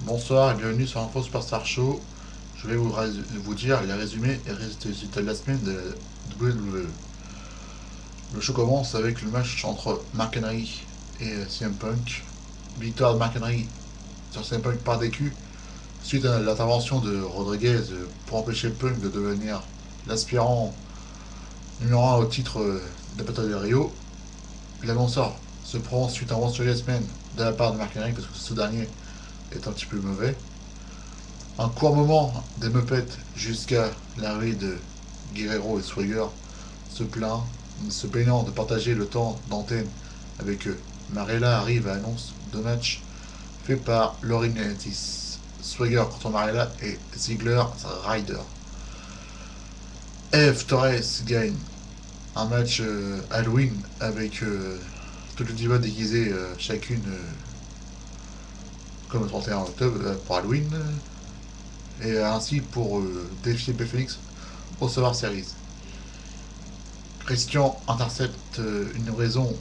Bonsoir et bienvenue sur Info Superstar Show. Je vais vous dire les résumés et résultats de la semaine de WWE. Le show commence avec le match entre Mark Henry et CM Punk. Victoire de Mark Henry sur CM Punk par DQ suite à l'intervention de Rodriguez pour empêcher Punk de devenir l'aspirant numéro 1 au titre de Battle de Rio. L'annonceur se prend suite à un One Yes Man de la part de Mark Henry parce que ce dernier est un petit peu mauvais. Un court moment des Muppets jusqu'à l'arrivée de Guerrero et Swagger se plaignant de partager le temps d'antenne avec eux. Marella arrive à annonce de match fait par Laurinaitis. Swagger contre Marella et Ziggler Ryder. Eve Torres gagne un match Halloween avec toutes les divas déguisées chacune comme le 31 octobre pour Halloween et ainsi pour défier Phoenix au Survivor Series. Christian intercepte une raison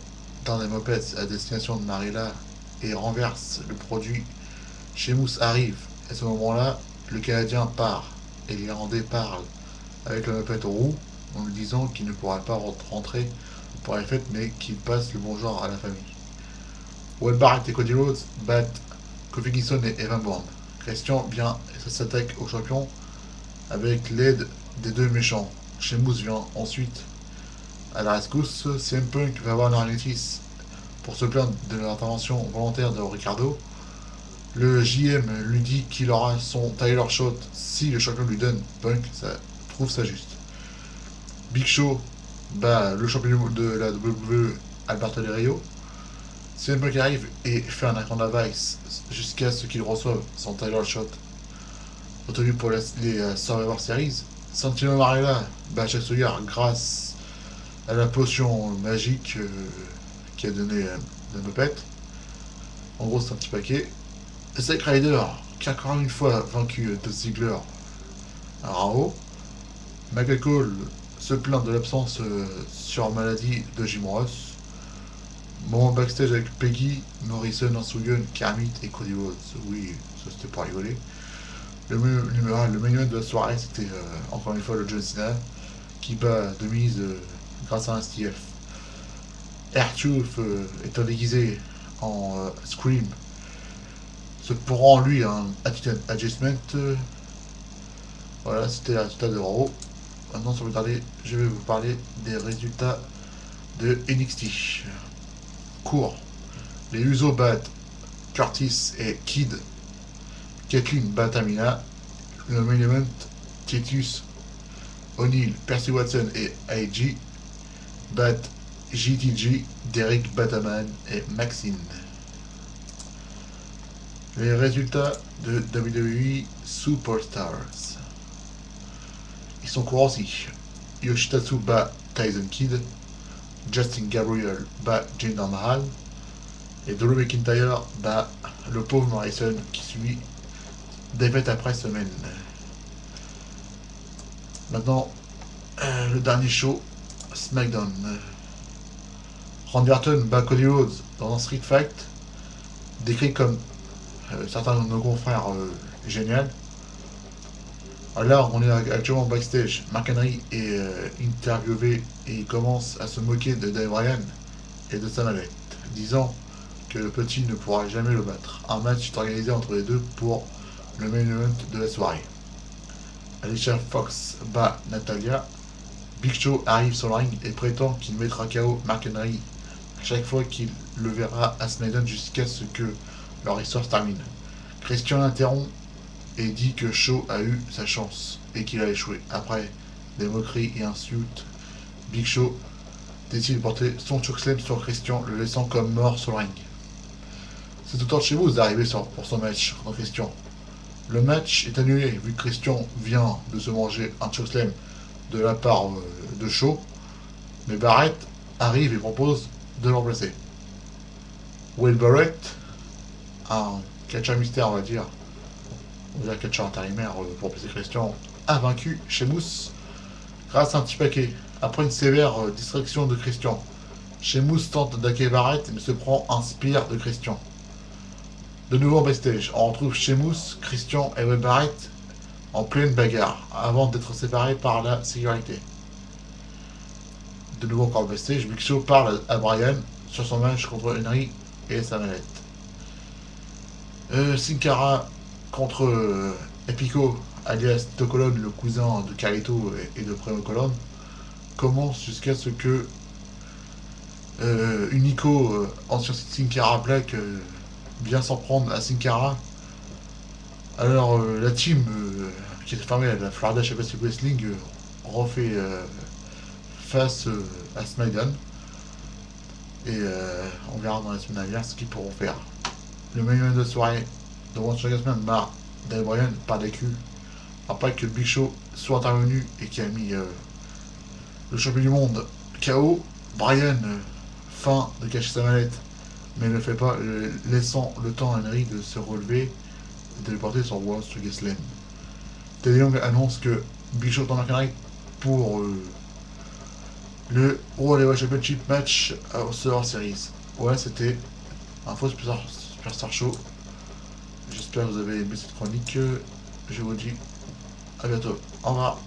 d'un des Muppets à destination de Marilla et renverse le produit. Sheamus arrive. À ce moment-là, le Canadien part et l'Irlandais parle avec le Muppet roux en lui disant qu'il ne pourra pas rentrer pour les fêtes mais qu'il passe le bonjour à la famille. Wade Barrett et Cody Rhodes battent Kofi Kingston et Evan Bourne. Christian vient et s'attaque au champion avec l'aide des deux méchants. Sheamus vient ensuite à la rescousse. CM Punk va voir Laurinaitis pour se plaindre de l'intervention volontaire de Ricardo. Le JM lui dit qu'il aura son Tyler Shot si le champion lui donne. Punk trouve ça juste. Big Show bat le champion de la WWE Alberto Del Rio. CM Punk arrive et fait un account Vice jusqu'à ce qu'il reçoive son Tyler Shot retenu pour les Survivor Series. Santino Marella bat Jack Swagger grâce à la potion magique qui a donné la Muppet. En gros, c'est un petit paquet. Zack Ryder, qui a encore une fois vaincu Dolph Ziggler à Raw. Michael Cole se plaint de l'absence sur maladie de Jim Ross. Moment backstage avec Peggy, Morrison, Ansugun, Kermit et Cody Rhodes. Oui, ça c'était pour rigoler. Le main event de la soirée, c'était encore une fois le John Cena qui bat de mise grâce à un STF. R-Truth étant déguisé en Scream se prend lui un attitude adjustment. Voilà, c'était le résultat de Raw. Maintenant, sans plus tarder, je vais vous parler des résultats de NXT. Court. Les Usos battent Curtis et Kid. Kathleen bat Tamina. Le main event, Titus O'Neill, Percy Watson et AJ battent JTG, Derek Bataman et Maxine. Les résultats de WWE Superstars. Ils sont courants aussi. Yoshitatsu bat Tyson Kidd. Justin Gabriel bat Jinder Mahal. Et Drew McIntyre bat le pauvre Morrison qui subit défaite après semaine. Maintenant, le dernier show, SmackDown. Randy Orton bat Cody Rhodes dans un street fight, décrit comme certains de nos confrères génial. Là, on est actuellement backstage. Mark Henry est interviewé et il commence à se moquer de Dave Bryan et de sa navette, disant que le petit ne pourra jamais le battre. Un match est organisé entre les deux pour le main event de la soirée. Alicia Fox bat Natalia. Big Show arrive sur le ring et prétend qu'il mettra KO Mark Henry à chaque fois qu'il le verra à SmackDown jusqu'à ce que leur histoire se termine. Christian l'interrompt et dit que Shaw a eu sa chance et qu'il a échoué. Après des moqueries et insultes, Big Show décide de porter son chokeslam sur Christian, le laissant comme mort sur le ring. C'est au tour de chez vous d'arriver pour son match en Christian. Le match est annulé vu que Christian vient de se manger un chokeslam de la part de Shaw, mais Barrett arrive et propose de le remplacer. Wade Barrett, un catcheur mystère on va dire catcheur intérimaire pour remplacer Christian, a vaincu Sheamus grâce à un petit paquet. Après une sévère distraction de Christian, Sheamus tente d'attaquer Barrett mais se prend un spear de Christian. De nouveau en backstage, on retrouve Sheamus, Christian et Wade Barrett en pleine bagarre, avant d'être séparés par la sécurité. De nouveau encore en backstage, Big Show parle à Brian sur son match contre Henry et sa mallette. Sin Cara contre Epico, alias Tito Colon, le cousin de Carlito et de Primo Colon, commence jusqu'à ce que Unico, ancien Sin Cara Black, vient s'en prendre à Sin Cara. Alors la team qui est formée à la Florida Championship Wrestling refait face à SmackDown. Et on verra dans la semaine à venir ce qu'ils pourront faire. Le main event de la soirée de One Strongest Man, Daniel Bryan par des culs. Après que Big Show soit intervenu et qui a mis le champion du monde KO, Bryan feint de cacher sa mallette, mais ne le fait pas, laissant le temps à Henry de se relever et de le porter sur One Strongest Man. Teddy Long annonce que Big Show est en Henry pour le World Heavyweight Championship match au Survivor Series. Ouais, c'était un faux Superstar Show. J'espère que vous avez aimé cette chronique. Je vous dis à bientôt. Au revoir.